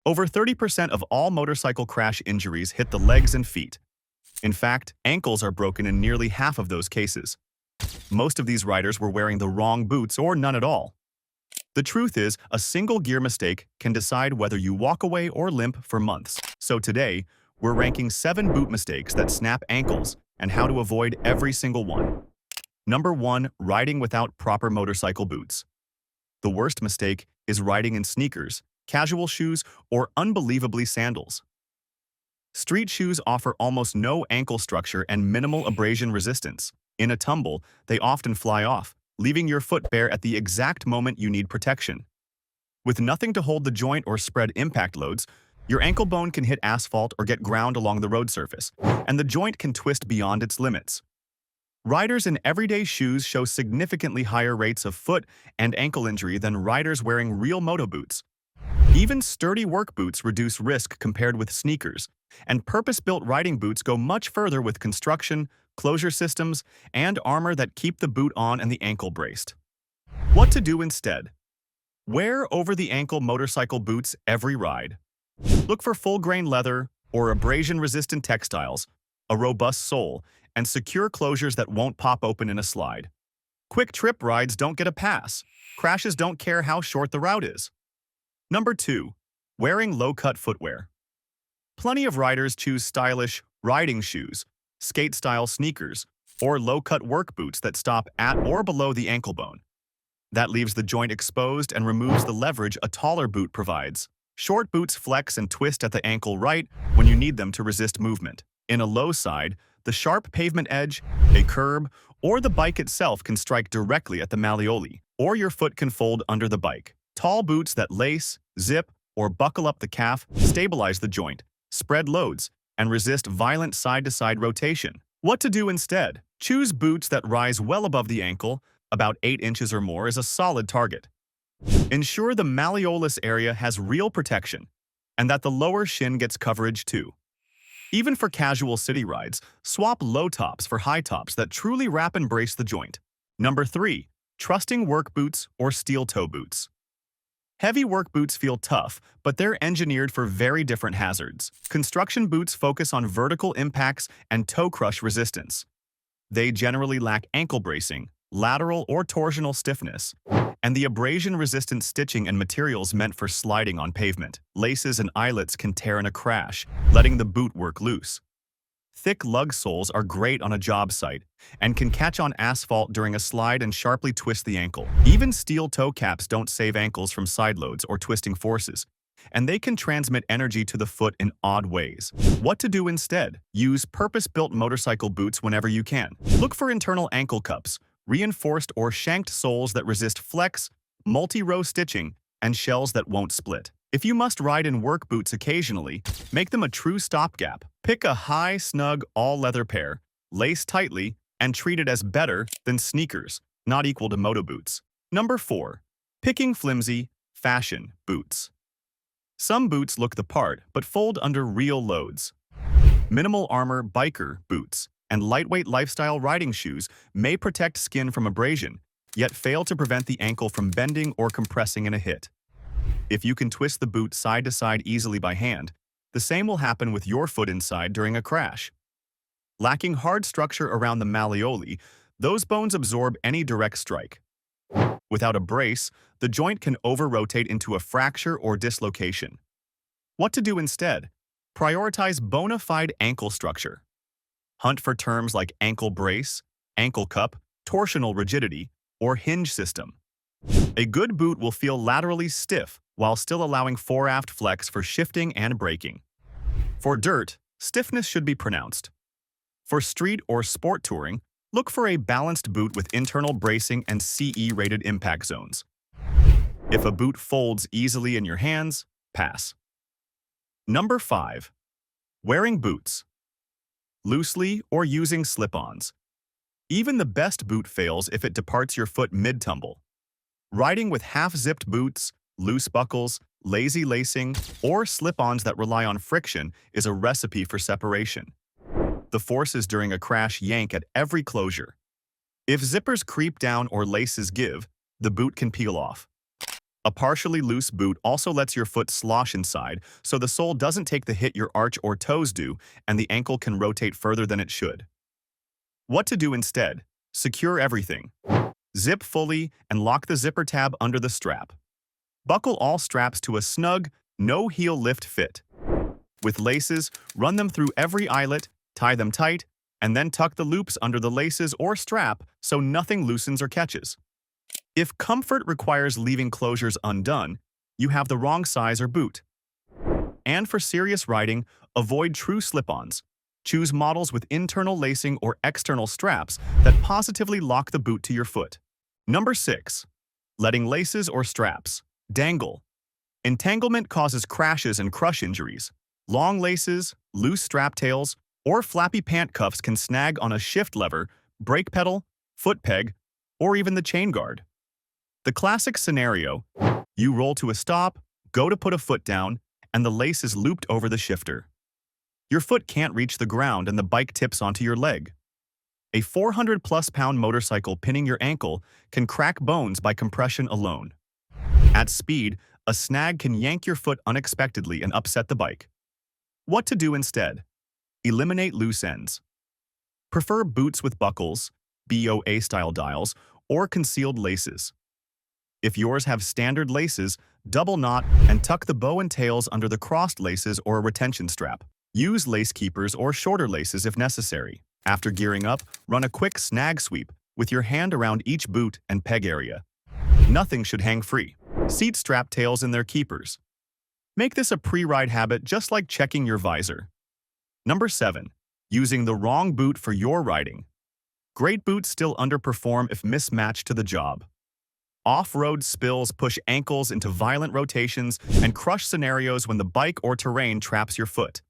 Over 30% of all motorcycle crash injuries hit the legs and feet. In fact, ankles are broken in nearly half of those cases. Most of these riders were wearing the wrong boots or none at all. The truth is, a single gear mistake can decide whether you walk away or limp for months. So today, we're ranking 7 boot mistakes that snap ankles and how to avoid every single one. Number 1. Riding without proper motorcycle boots. The worst mistake is riding in sneakers, casual shoes, or unbelievably sandals. Street shoes offer almost no ankle structure and minimal abrasion resistance. In a tumble, they often fly off, leaving your foot bare at the exact moment you need protection. With nothing to hold the joint or spread impact loads, your ankle bone can hit asphalt or get ground along the road surface, and the joint can twist beyond its limits. Riders in everyday shoes show significantly higher rates of foot and ankle injury than riders wearing real moto boots. Even sturdy work boots reduce risk compared with sneakers, and purpose-built riding boots go much further with construction, closure systems, and armor that keep the boot on and the ankle braced. What to do instead? Wear over-the-ankle motorcycle boots every ride. Look for full-grain leather or abrasion-resistant textiles, a robust sole, and secure closures that won't pop open in a slide. Quick trip rides don't get a pass. Crashes don't care how short the route is. Number 2. Wearing low-cut footwear. Plenty of riders choose stylish riding shoes, skate-style sneakers, or low-cut work boots that stop at or below the ankle bone. That leaves the joint exposed and removes the leverage a taller boot provides. Short boots flex and twist at the ankle right when you need them to resist movement. In a low side, the sharp pavement edge, a curb, or the bike itself can strike directly at the malleoli, or your foot can fold under the bike. Tall boots that lace, zip, or buckle up the calf stabilize the joint, spread loads, and resist violent side-to-side rotation. What to do instead? Choose boots that rise well above the ankle, about 8 inches or more is a solid target. Ensure the malleolus area has real protection, and that the lower shin gets coverage too. Even for casual city rides, swap low tops for high tops that truly wrap and brace the joint. Number 3. Trusting work boots or steel-toe boots. Heavy work boots feel tough, but they're engineered for very different hazards. Construction boots focus on vertical impacts and toe crush resistance. They generally lack ankle bracing, lateral or torsional stiffness, and the abrasion-resistant stitching and materials meant for sliding on pavement. Laces and eyelets can tear in a crash, letting the boot work loose. Thick lug soles are great on a job site and can catch on asphalt during a slide and sharply twist the ankle. Even steel toe caps don't save ankles from side loads or twisting forces, and they can transmit energy to the foot in odd ways. What to do instead? Use purpose-built motorcycle boots whenever you can. Look for internal ankle cups, reinforced or shanked soles that resist flex, multi-row stitching, and shells that won't split. If you must ride in work boots occasionally, make them a true stopgap. Pick a high, snug, all-leather pair, lace tightly, and treat it as better than sneakers, not equal to moto boots. Number 4. Picking flimsy, fashion boots. Some boots look the part, but fold under real loads. Minimal armor biker boots and lightweight lifestyle riding shoes may protect skin from abrasion, yet fail to prevent the ankle from bending or compressing in a hit. If you can twist the boot side to side easily by hand, the same will happen with your foot inside during a crash. Lacking hard structure around the malleoli, those bones absorb any direct strike. Without a brace, the joint can over-rotate into a fracture or dislocation. What to do instead? Prioritize bona fide ankle structure. Hunt for terms like ankle brace, ankle cup, torsional rigidity, or hinge system. A good boot will feel laterally stiff while still allowing fore-aft flex for shifting and braking. For dirt, stiffness should be pronounced. For street or sport touring, look for a balanced boot with internal bracing and CE-rated impact zones. If a boot folds easily in your hands, pass. Number 5. Wearing boots. Loosely or using slip-ons. Even the best boot fails if it departs your foot mid-tumble. Riding with half-zipped boots, loose buckles, lazy lacing, or slip-ons that rely on friction is a recipe for separation. The forces during a crash yank at every closure. If zippers creep down or laces give, the boot can peel off. A partially loose boot also lets your foot slosh inside, so the sole doesn't take the hit your arch or toes do, and the ankle can rotate further than it should. What to do instead? Secure everything. Zip fully and lock the zipper tab under the strap. Buckle all straps to a snug, no-heel lift fit. With laces, run them through every eyelet, tie them tight, and then tuck the loops under the laces or strap so nothing loosens or catches. If comfort requires leaving closures undone, you have the wrong size or boot. And for serious riding, avoid true slip-ons. Choose models with internal lacing or external straps that positively lock the boot to your foot. Number 6. Letting laces or straps dangle. Entanglement causes crashes and crush injuries. Long laces, loose strap tails, or flappy pant cuffs can snag on a shift lever, brake pedal, foot peg, or even the chain guard. The classic scenario: you roll to a stop, go to put a foot down, and the lace is looped over the shifter. Your foot can't reach the ground and the bike tips onto your leg. A 400-plus-pound motorcycle pinning your ankle can crack bones by compression alone. At speed, a snag can yank your foot unexpectedly and upset the bike. What to do instead? Eliminate loose ends. Prefer boots with buckles, BOA-style dials, or concealed laces. If yours have standard laces, double knot and tuck the bow and tails under the crossed laces or a retention strap. Use lace keepers or shorter laces if necessary. After gearing up, run a quick snag sweep with your hand around each boot and peg area. Nothing should hang free. Seat strap tails in their keepers. Make this a pre-ride habit just like checking your visor. Number 7. Using the wrong boot for your riding. Great boots still underperform if mismatched to the job. Off-road spills push ankles into violent rotations and crush scenarios when the bike or terrain traps your foot.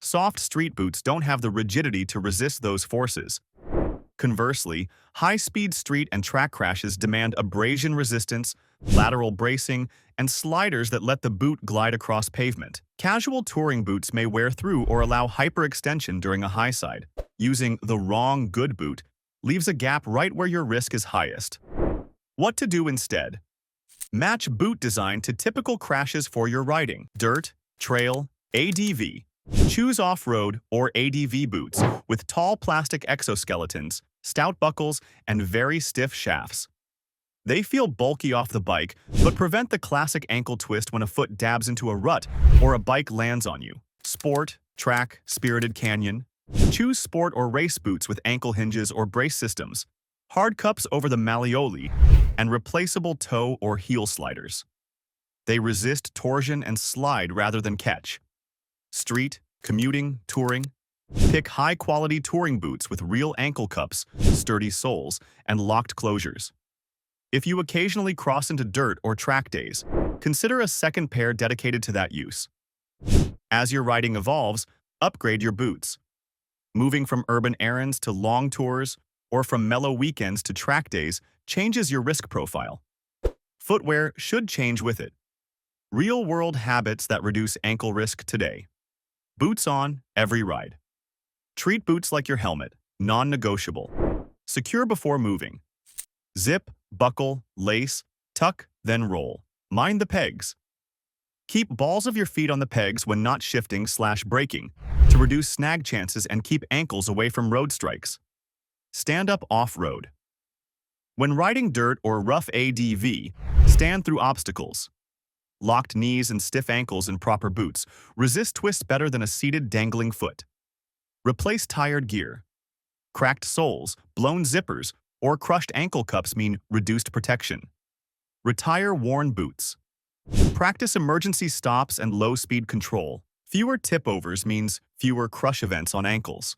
Soft street boots don't have the rigidity to resist those forces. Conversely, high-speed street and track crashes demand abrasion resistance, lateral bracing, and sliders that let the boot glide across pavement. Casual touring boots may wear through or allow hyperextension during a high side. Using the wrong good boot leaves a gap right where your risk is highest. What to do instead? Match boot design to typical crashes for your riding. Dirt, trail, ADV. Choose off-road or ADV boots with tall plastic exoskeletons, stout buckles, and very stiff shafts. They feel bulky off the bike, but prevent the classic ankle twist when a foot dabs into a rut or a bike lands on you. Sport, track, spirited canyon. Choose sport or race boots with ankle hinges or brace systems, hard cups over the malleoli, and replaceable toe or heel sliders. They resist torsion and slide rather than catch. Street, commuting, touring. Pick high-quality touring boots with real ankle cups, sturdy soles, and locked closures. If you occasionally cross into dirt or track days, consider a second pair dedicated to that use. As your riding evolves, upgrade your boots. Moving from urban errands to long tours or from mellow weekends to track days changes your risk profile. Footwear should change with it. Real-world habits that reduce ankle risk today. Boots on every ride. Treat boots like your helmet, non-negotiable. Secure before moving. Zip, buckle, lace, tuck, then roll. Mind the pegs. Keep balls of your feet on the pegs when not shifting/braking to reduce snag chances and keep ankles away from road strikes. Stand up off-road. When riding dirt or rough ADV, stand through obstacles. Locked knees and stiff ankles in proper boots resist twists better than a seated dangling foot. Replace tired gear. Cracked soles, blown zippers, or crushed ankle cups mean reduced protection. Retire worn boots. Practice emergency stops and low-speed control. Fewer tip-overs means fewer crush events on ankles.